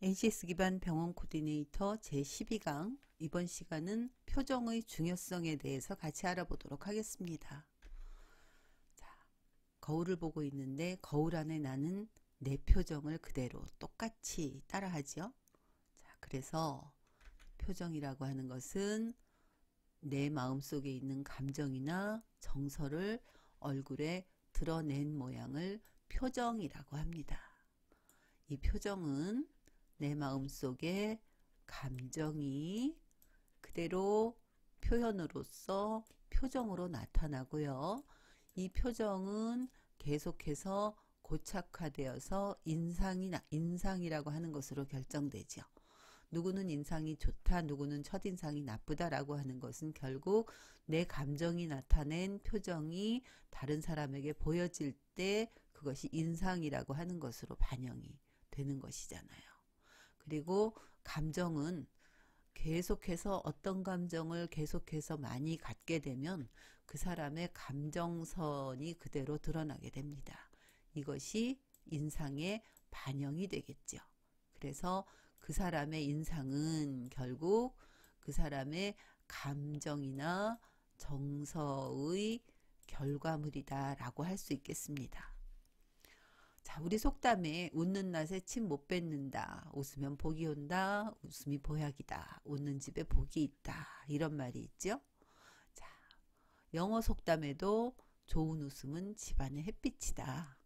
NCS 기반 병원 코디네이터 제12강 이번 시간은 표정의 중요성에 대해서 같이 알아보도록 하겠습니다. 자, 거울을 보고 있는데 거울 안에 나는 내 표정을 그대로 똑같이 따라하죠. 자, 그래서 표정이라고 하는 것은 내 마음속에 있는 감정이나 정서를 얼굴에 드러낸 모양을 표정이라고 합니다. 이 표정은 내 마음속에 감정이 그대로 표현으로서 표정으로 나타나고요. 이 표정은 계속해서 고착화되어서 인상이라고 하는 것으로 결정되죠. 누구는 인상이 좋다, 누구는 첫인상이 나쁘다라고 하는 것은 결국 내 감정이 나타낸 표정이 다른 사람에게 보여질 때 그것이 인상이라고 하는 것으로 반영이 되는 것이잖아요. 그리고 감정은 계속해서 어떤 감정을 계속해서 많이 갖게 되면 그 사람의 감정선이 그대로 드러나게 됩니다. 이것이 인상에 반영이 되겠죠. 그래서 그 사람의 인상은 결국 그 사람의 감정이나 정서의 결과물이다라고 할 수 있겠습니다. 자, 우리 속담에 웃는 낯에 침 못 뱉는다. 웃으면 복이 온다. 웃음이 보약이다. 웃는 집에 복이 있다. 이런 말이 있죠. 자, 영어 속담에도 좋은 웃음은 집안의 햇빛이다.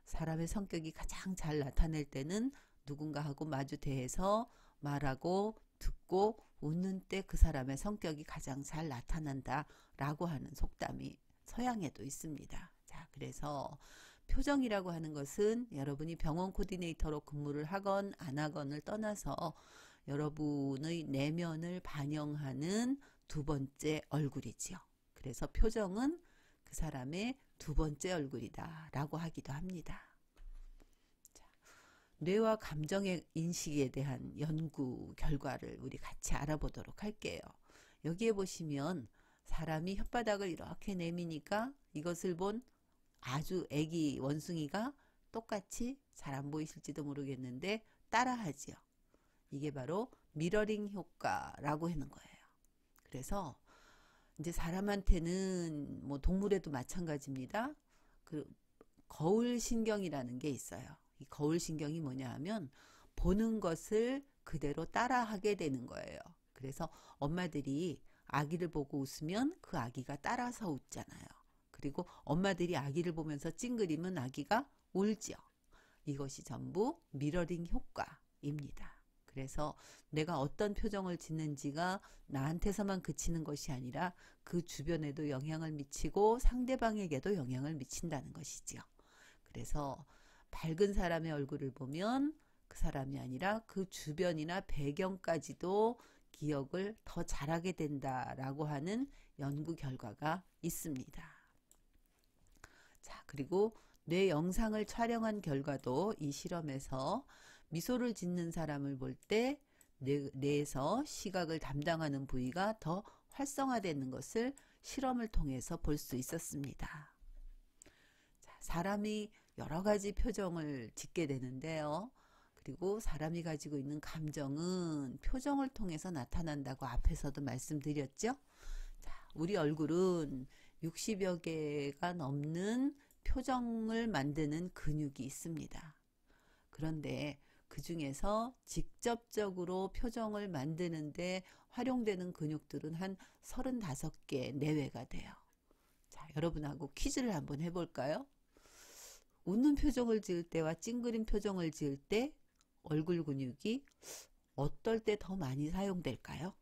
사람의 성격이 가장 잘 나타낼 때는 누군가하고 마주 대해서 말하고 듣고 웃는 때 그 사람의 성격이 가장 잘 나타난다 라고 하는 속담이 서양에도 있습니다. 자, 그래서 표정이라고 하는 것은 여러분이 병원 코디네이터로 근무를 하건 안 하건을 떠나서 여러분의 내면을 반영하는 두 번째 얼굴이지요. 그래서 표정은 그 사람의 두 번째 얼굴이다 라고 하기도 합니다. 자, 뇌와 감정의 인식에 대한 연구 결과를 우리 같이 알아보도록 할게요. 여기에 보시면 사람이 혓바닥을 이렇게 내미니까 이것을 본 아주 애기 원숭이가 똑같이 잘 안 보이실지도 모르겠는데 따라하지요. 이게 바로 미러링 효과라고 하는 거예요. 그래서 이제 사람한테는 뭐 동물에도 마찬가지입니다. 그 거울 신경이라는 게 있어요. 이 거울 신경이 뭐냐 하면 보는 것을 그대로 따라하게 되는 거예요. 그래서 엄마들이 아기를 보고 웃으면 그 아기가 따라서 웃잖아요. 그리고 엄마들이 아기를 보면서 찡그리면 아기가 울죠. 이것이 전부 미러링 효과입니다. 그래서 내가 어떤 표정을 짓는지가 나한테서만 그치는 것이 아니라 그 주변에도 영향을 미치고 상대방에게도 영향을 미친다는 것이지요. 그래서 밝은 사람의 얼굴을 보면 그 사람이 아니라 그 주변이나 배경까지도 기억을 더 잘하게 된다라고 하는 연구 결과가 있습니다. 자, 그리고 뇌 영상을 촬영한 결과도 이 실험에서 미소를 짓는 사람을 볼 때 뇌에서 시각을 담당하는 부위가 더 활성화되는 것을 실험을 통해서 볼 수 있었습니다. 자, 사람이 여러 가지 표정을 짓게 되는데요. 그리고 사람이 가지고 있는 감정은 표정을 통해서 나타난다고 앞에서도 말씀드렸죠. 자, 우리 얼굴은 60여 개가 넘는 표정을 만드는 근육이 있습니다. 그런데 그 중에서 직접적으로 표정을 만드는데 활용되는 근육들은 한 35개 내외가 돼요. 자, 여러분하고 퀴즈를 한번 해볼까요? 웃는 표정을 지을 때와 찡그린 표정을 지을 때 얼굴 근육이 어떨 때 더 많이 사용될까요?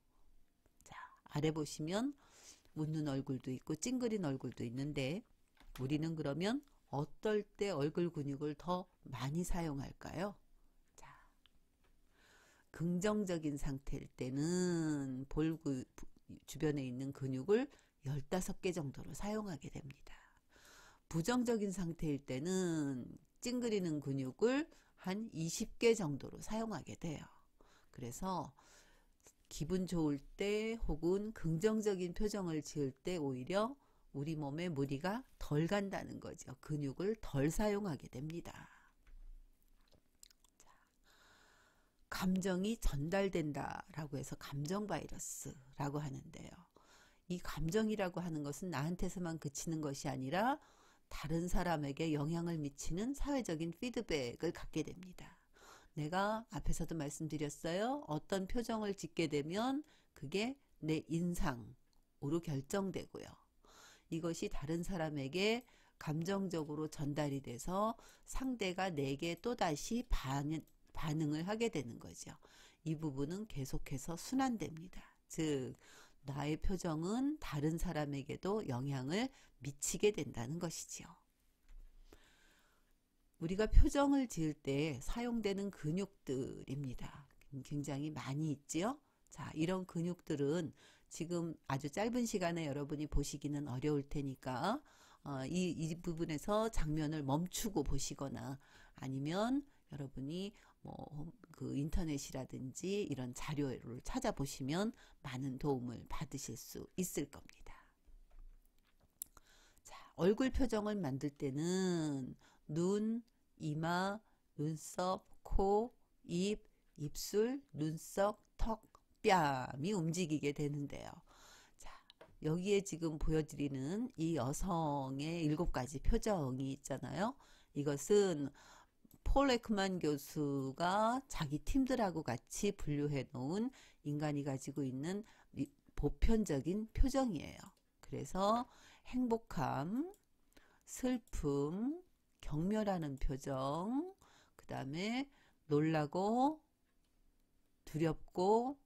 자, 아래 보시면 웃는 얼굴도 있고 찡그린 얼굴도 있는데 우리는 그러면 어떨 때 얼굴 근육을 더 많이 사용할까요? 자, 긍정적인 상태일 때는 볼 주변에 있는 근육을 15개 정도로 사용하게 됩니다. 부정적인 상태일 때는 찡그리는 근육을 한 20개 정도로 사용하게 돼요. 그래서 기분 좋을 때 혹은 긍정적인 표정을 지을 때 오히려 우리 몸에 무리가 덜 간다는 거죠. 근육을 덜 사용하게 됩니다. 자, 감정이 전달된다라고 해서 감정 바이러스라고 하는데요. 이 감정이라고 하는 것은 나한테서만 그치는 것이 아니라 다른 사람에게 영향을 미치는 사회적인 피드백을 갖게 됩니다. 내가 앞에서도 말씀드렸어요. 어떤 표정을 짓게 되면 그게 내 인상으로 결정되고요. 이것이 다른 사람에게 감정적으로 전달이 돼서 상대가 내게 또다시 반응을 하게 되는 거죠. 이 부분은 계속해서 순환됩니다. 즉 나의 표정은 다른 사람에게도 영향을 미치게 된다는 것이지요. 우리가 표정을 지을 때 사용되는 근육들입니다. 굉장히 많이 있지요. 자, 이런 근육들은 지금 아주 짧은 시간에 여러분이 보시기는 어려울 테니까 이 부분에서 장면을 멈추고 보시거나 아니면 여러분이 그 인터넷이라든지 이런 자료를 찾아보시면 많은 도움을 받으실 수 있을 겁니다. 자, 얼굴 표정을 만들 때는 눈, 이마, 눈썹, 코, 입, 입술, 눈썹, 턱, 뺨이 움직이게 되는데요. 자, 여기에 지금 보여드리는 이 여성의 7가지 표정이 있잖아요. 이것은 폴 에크만 교수가 자기 팀들하고 같이 분류해 놓은 인간이 가지고 있는 보편적인 표정이에요. 그래서 행복함, 슬픔, 경멸하는 표정, 그 다음에 놀라고 두렵고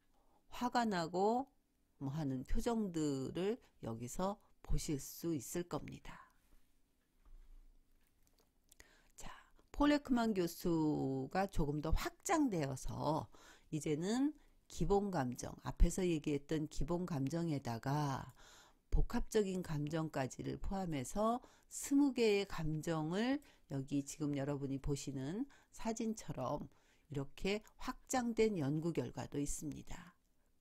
화가 나고 뭐 하는 표정들을 여기서 보실 수 있을 겁니다. 자, 폴 에크만 교수가 조금 더 확장되어서 이제는 기본 감정, 앞에서 얘기했던 기본 감정에다가 복합적인 감정까지를 포함해서 20개의 감정을 여기 지금 여러분이 보시는 사진처럼 이렇게 확장된 연구 결과도 있습니다.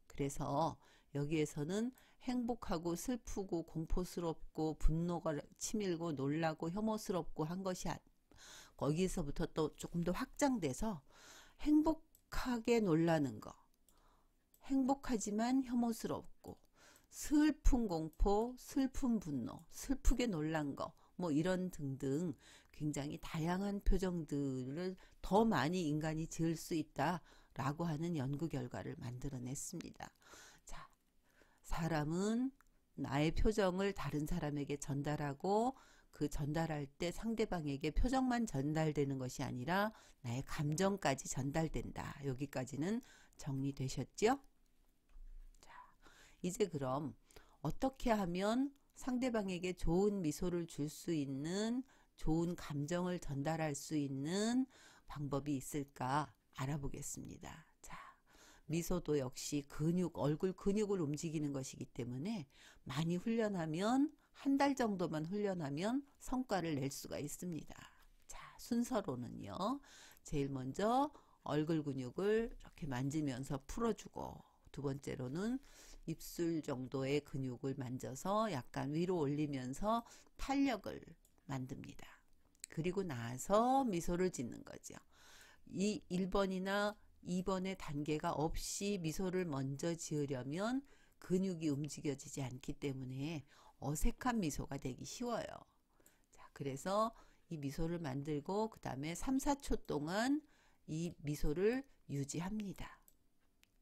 그래서 여기에서는 행복하고 슬프고 공포스럽고 분노가 치밀고 놀라고 혐오스럽고 한 것이 거기서부터 또 조금 더 확장돼서 행복하게 놀라는 거, 행복하지만 혐오스럽고 슬픈 공포, 슬픈 분노, 슬프게 놀란 거, 뭐 이런 등등 굉장히 다양한 표정들을 더 많이 인간이 지을 수 있다라고 하는 연구 결과를 만들어냈습니다. 자, 사람은 나의 표정을 다른 사람에게 전달하고 그 전달할 때 상대방에게 표정만 전달되는 것이 아니라 나의 감정까지 전달된다. 여기까지는 정리되셨죠? 이제 그럼 어떻게 하면 상대방에게 좋은 미소를 줄 수 있는 좋은 감정을 전달할 수 있는 방법이 있을까 알아보겠습니다. 자, 미소도 역시 얼굴 근육을 움직이는 것이기 때문에 많이 훈련하면 한 달 정도만 훈련하면 성과를 낼 수가 있습니다. 자, 순서로는요. 제일 먼저 얼굴 근육을 이렇게 만지면서 풀어주고 두 번째로는 입술 정도의 근육을 만져서 약간 위로 올리면서 탄력을 만듭니다. 그리고 나서 미소를 짓는 거죠. 이 1번이나 2번의 단계가 없이 미소를 먼저 지으려면 근육이 움직여지지 않기 때문에 어색한 미소가 되기 쉬워요. 자, 그래서 이 미소를 만들고 그 다음에 3, 4초 동안 이 미소를 유지합니다.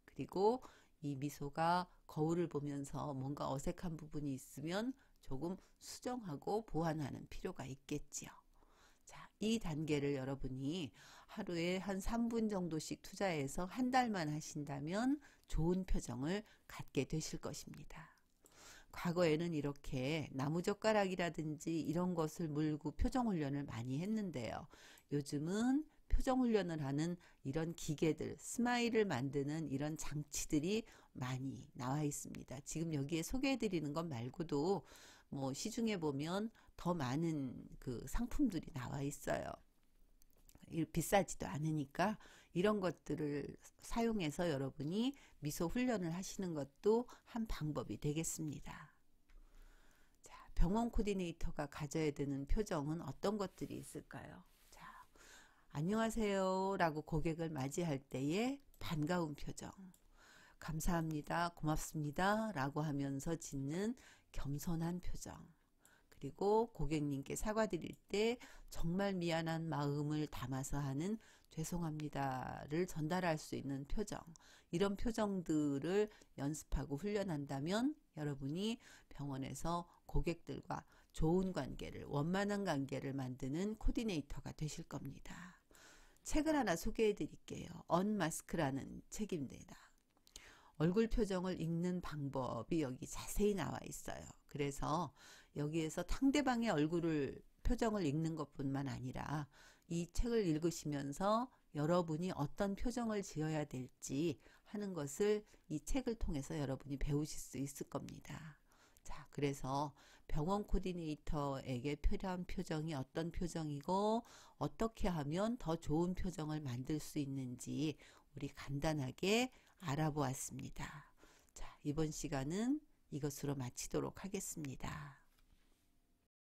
그리고 이 미소가 거울을 보면서 뭔가 어색한 부분이 있으면 조금 수정하고 보완하는 필요가 있겠지요. 자, 이 단계를 여러분이 하루에 한 3분 정도씩 투자해서 한 달만 하신다면 좋은 표정을 갖게 되실 것입니다. 과거에는 이렇게 나무젓가락이라든지 이런 것을 물고 표정 훈련을 많이 했는데요. 요즘은 표정 훈련을 하는 이런 기계들, 스마일을 만드는 이런 장치들이 많이 나와 있습니다. 지금 여기에 소개해 드리는 것 말고도 뭐 시중에 보면 더 많은 그 상품들이 나와 있어요. 비싸지도 않으니까 이런 것들을 사용해서 여러분이 미소 훈련을 하시는 것도 한 방법이 되겠습니다. 자, 병원 코디네이터가 가져야 되는 표정은 어떤 것들이 있을까요? 안녕하세요 라고 고객을 맞이할 때의 반가운 표정, 감사합니다, 고맙습니다 라고 하면서 짓는 겸손한 표정, 그리고 고객님께 사과드릴 때 정말 미안한 마음을 담아서 하는 죄송합니다를 전달할 수 있는 표정, 이런 표정들을 연습하고 훈련한다면 여러분이 병원에서 고객들과 좋은 관계를, 원만한 관계를 만드는 코디네이터가 되실 겁니다. 책을 하나 소개해 드릴게요. 언마스크라는 책입니다. 얼굴 표정을 읽는 방법이 여기 자세히 나와 있어요. 그래서 여기에서 상대방의 표정을 읽는 것뿐만 아니라 이 책을 읽으시면서 여러분이 어떤 표정을 지어야 될지 하는 것을 이 책을 통해서 여러분이 배우실 수 있을 겁니다. 자, 그래서 병원 코디네이터에게 필요한 표정이 어떤 표정이고 어떻게 하면 더 좋은 표정을 만들 수 있는지 우리 간단하게 알아보았습니다. 자, 이번 시간은 이것으로 마치도록 하겠습니다.